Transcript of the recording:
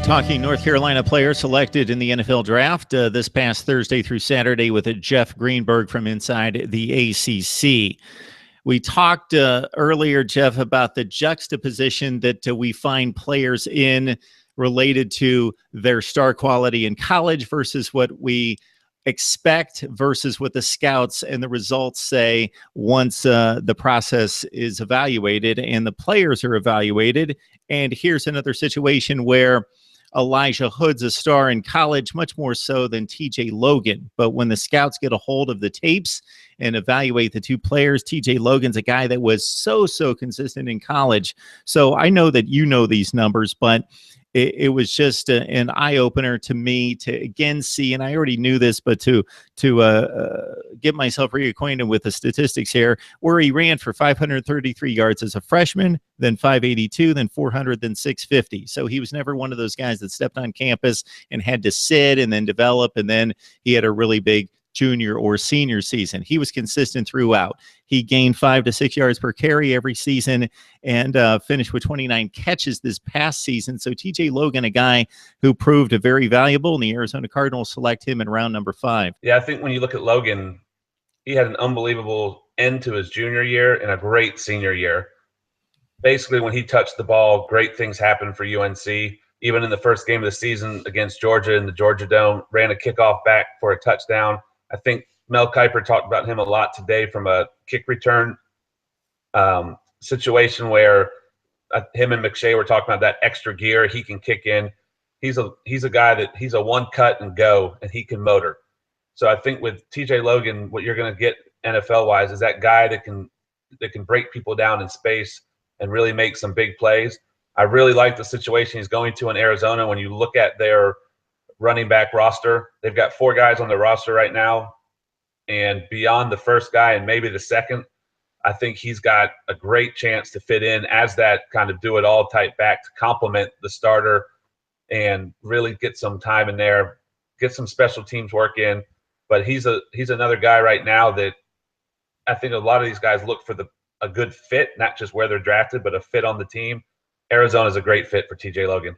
Talking North Carolina players selected in the NFL draft this past Thursday through Saturday with Jeff Greenberg from inside the ACC. We talked earlier, Jeff, about the juxtaposition that we find players in related to their star quality in college versus what we expect versus what the scouts and the results say once the process is evaluated and the players are evaluated. And here's another situation where Elijah Hood's a star in college, much more so than TJ Logan. But when the scouts get a hold of the tapes and evaluate the two players, TJ Logan's a guy that was so consistent in college. So I know that you know these numbers, but it was just an eye-opener to me to again see, and I already knew this, but to get myself reacquainted with the statistics here, where he ran for 533 yards as a freshman, then 582, then 400, then 650. So he was never one of those guys that stepped on campus and had to sit and then develop, and then he had a really big junior or senior season. He was consistent throughout. He gained 5 to 6 yards per carry every season and finished with 29 catches this past season. So TJ Logan, a guy who proved very valuable, and the Arizona Cardinals select him in round number 5. Yeah, I think when you look at Logan, he had an unbelievable end to his junior year and a great senior year. Basically, when he touched the ball, great things happened for UNC. Even in the first game of the season against Georgia in the Georgia Dome, ran a kickoff back for a touchdown. I think Mel Kiper talked about him a lot today from a kick return situation where him and McShay were talking about that extra gear he can kick in. He's a guy that he's a one cut and go, and he can motor. So I think with TJ Logan, what you're going to get NFL wise is that guy that can break people down in space and really make some big plays. I really like the situation he's going to in Arizona. When you look at their running back roster, they've got 4 guys on the roster right now, and beyond the first guy and maybe the second, I think he's got a great chance to fit in as that kind of do-it-all type back to complement the starter and really get some time in there, get some special teams work in. But he's another guy right now that I think a lot of these guys look for a good fit, not just where they're drafted, but a fit on the team. Arizona's a great fit for TJ Logan.